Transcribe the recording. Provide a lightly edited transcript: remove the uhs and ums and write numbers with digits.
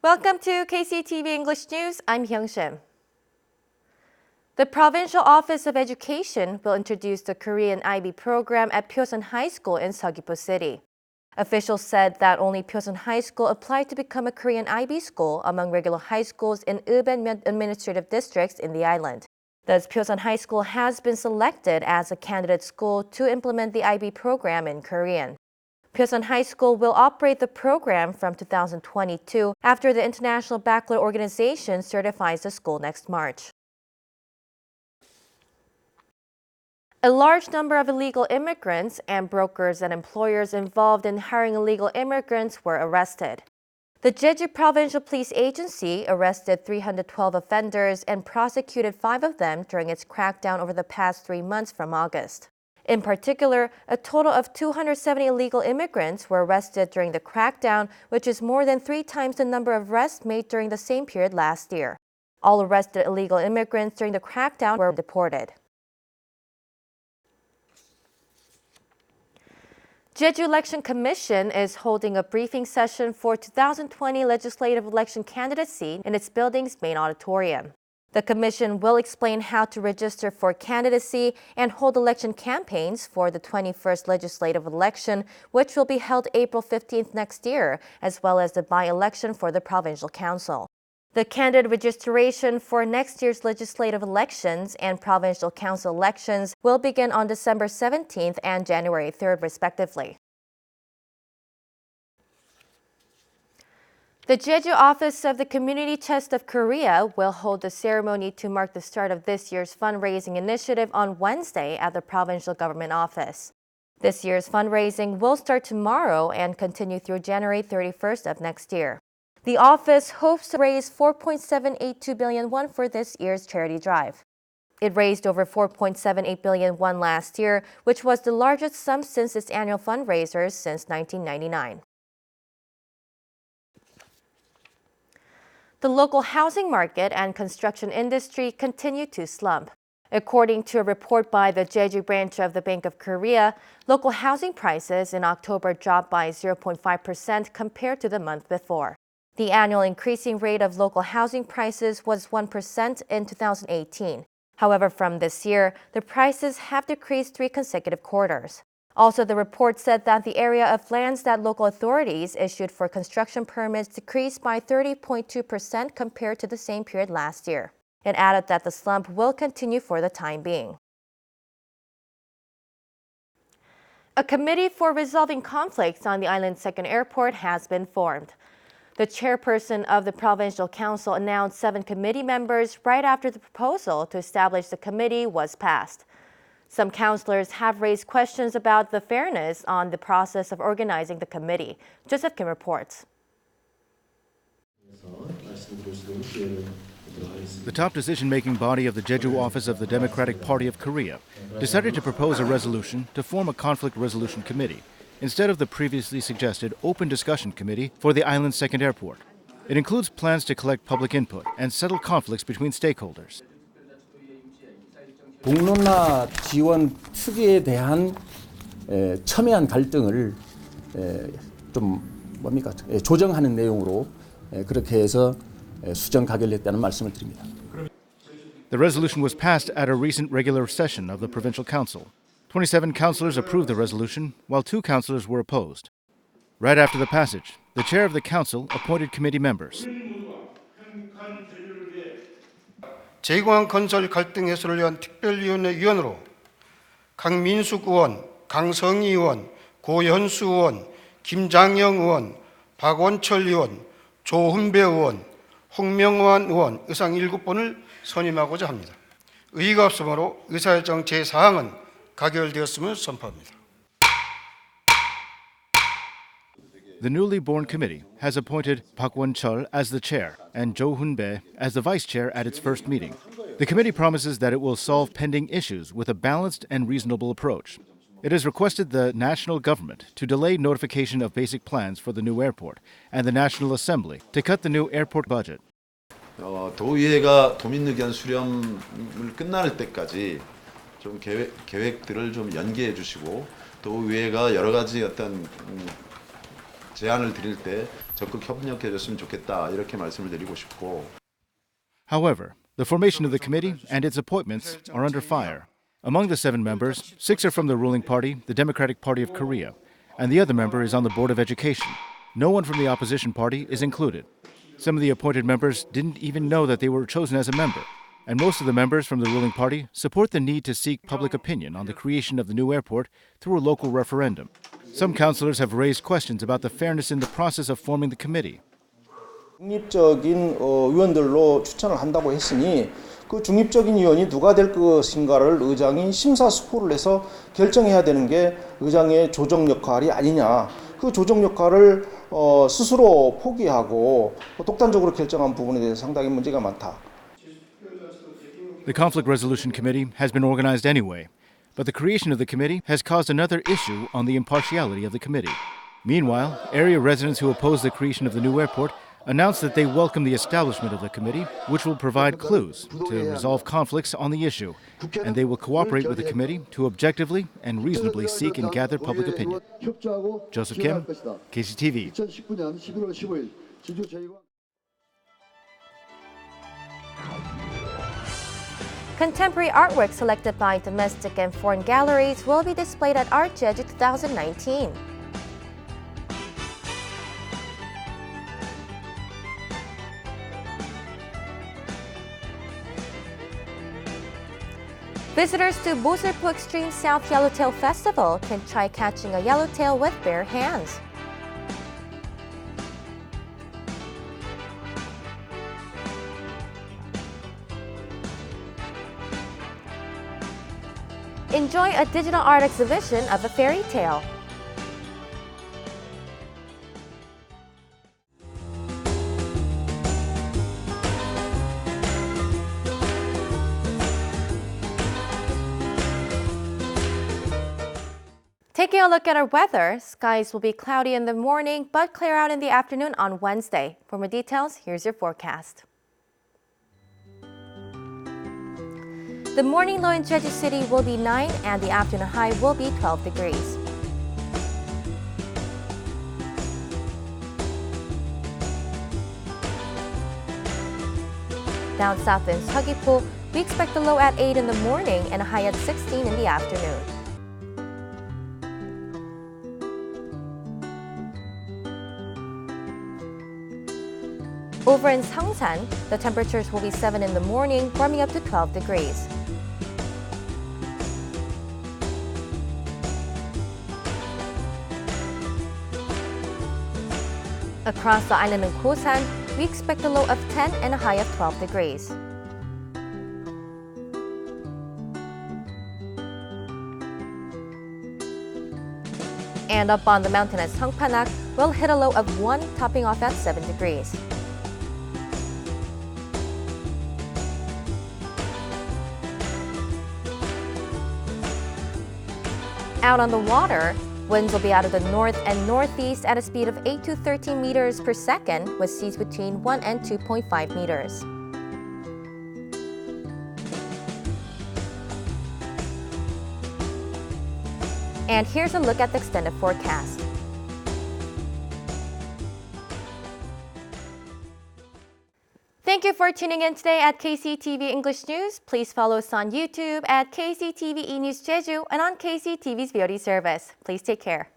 Welcome to KCTV English News. I'm Hyung-shim. The Provincial Office of Education will introduce the Korean IB program at Pearson High School in Seogwipo City. Officials said that only Pearson High School applied to become a Korean IB school among regular high schools in Uben administrative districts in the island. Thus, Pearson High School has been selected as a candidate school to implement the IB program in Korean. Pearson High School will operate the program from 2022 after the International Baccalaureate Organization certifies the school next March. A large number of illegal immigrants and brokers and employers involved in hiring illegal immigrants were arrested. The Jeju Provincial Police Agency arrested 312 offenders and prosecuted 5 of them during its crackdown over the past 3 months from August. In particular, a total of 270 illegal immigrants were arrested during the crackdown, which is more than 3 times the number of arrests made during the same period last year. All arrested illegal immigrants during the crackdown were deported. Jeju Election Commission is holding a briefing session for 2020 legislative election candidacy in its building's main auditorium. The commission will explain how to register for candidacy and hold election campaigns for the 21st legislative election, which will be held April 15th next year, as well as the by-election for the provincial council. The candidate registration for next year's legislative elections and provincial council elections will begin on December 17th and January 3rd, respectively. The Jeju office of the Community Chest of Korea will hold a ceremony to mark the start of this year's fundraising initiative on Wednesday at the provincial government office. This year's fundraising will start tomorrow and continue through January 31st of next year. The office hopes to raise 4.782 billion won for this year's charity drive. It raised over 4.78 billion won last year, which was the largest sum since its annual fundraisers since 1999. The local housing market and construction industry continue to slump. According to a report by the Jeju branch of the Bank of Korea, local housing prices in October dropped by 0.5% compared to the month before. The annual increasing rate of local housing prices was 1% in 2018. However, from this year, the prices have decreased 3 consecutive quarters. Also, the report said that the area of lands that local authorities issued for construction permits decreased by 30.2% compared to the same period last year. It added that the slump will continue for the time being. A committee for resolving conflicts on the island's second airport has been formed. The chairperson of the Provincial Council announced 7 committee members right after the proposal to establish the committee was passed. Some councillors have raised questions about the fairness on the process of organizing the committee. Joseph Kim reports. The top decision-making body of the Jeju office of the Democratic Party of Korea decided to propose a resolution to form a conflict resolution committee instead of the previously suggested open discussion committee for the island's second airport. It includes plans to collect public input and settle conflicts between stakeholders. 공론화 지원 특위에 대한 첨예한 갈등을 조정하는 내용으로 그렇게 해서 수정 가결했다는 말씀을 드립니다. The resolution was passed at a recent regular session of the Provincial Council. 27 councillors approved the resolution, while 2 councillors were opposed. Right after the passage, the chair of the council appointed committee members. 제2공항 건설 갈등 해소를 위한 특별위원회 위원으로 강민숙 의원, 강성희 의원, 고현수 의원, 김장영 의원, 박원철 의원, 조훈배 의원, 홍명환 의원 의상 7분을 선임하고자 합니다. 의의가 없으므로 의사일정 제4항은 가결되었음을 선포합니다. The newly born committee has appointed Park Won-chul as the chair and Jo Hun-bae as the vice chair at its first meeting. The committee promises that it will solve pending issues with a balanced and reasonable approach. It has requested the national government to delay notification of basic plans for the new airport and the National Assembly to cut the new airport budget. 도의회가 도민 의견 수렴을 끝날 때까지 좀 계획들을 좀 연기해 주시고 도의회가 여러 가지 어떤 제안을 드릴 때 적극 협력해줬으면 좋겠다 이렇게 말씀을 드리고 싶고. However, the formation of the committee and its appointments are under fire. Among the 7 members, 6 are from the ruling party, the Democratic Party of Korea, and the other member is on the Board of Education. No one from the opposition party is included. Some of the appointed members didn't even know that they were chosen as a member, and most of the members from the ruling party support the need to seek public opinion on the creation of the new airport through a local referendum. Some councillors have raised questions about the fairness in the process of forming the committee. 중립적인 의원들로 추천을 한다고 했으니 그 중립적인 의원이 누가 될 것인가를 의장이 심사숙고를 해서 결정해야 되는 게 의장의 조정 역할이 아니냐. 그 조정 역할을 스스로 포기하고 독단적으로 결정한 부분에 대해서 상당히 문제가 많다. The Conflict Resolution Committee has been organized anyway, but the creation of the committee has caused another issue on the impartiality of the committee. Meanwhile, area residents who oppose the creation of the new airport announced that they welcome the establishment of the committee, which will provide clues to resolve conflicts on the issue, and they will cooperate with the committee to objectively and reasonably seek and gather public opinion. Joseph Kim, KCTV. Contemporary artwork selected by domestic and foreign galleries will be displayed at Art Jeju 2019. Visitors to Boseolpo Extreme South Yellowtail Festival can try catching a yellowtail with bare hands. Enjoy a digital art exhibition of a fairy tale. Taking a look at our weather, skies will be cloudy in the morning but clear out in the afternoon on Wednesday. For more details, here's your forecast. The morning low in Jeju City will be 9 and the afternoon high will be 12 degrees. Down south in Seogwipo, we expect a low at 8 in the morning and a high at 16 in the afternoon. Over in Sangsan, the temperatures will be 7 in the morning, warming up to 12 degrees. Across the island in Kosan, we expect a low of 10 and a high of 12 degrees. And up on the mountain at Songpanak, we'll hit a low of 1, topping off at 7 degrees. Out on the water, winds will be out of the north and northeast at a speed of 8 to 13 meters per second, with seas between 1 and 2.5 meters. And here's a look at the extended forecast. Thank you for tuning in today at KCTV English News. Please follow us on YouTube at KCTV E! News Jeju and on KCTV's VOD service. Please take care.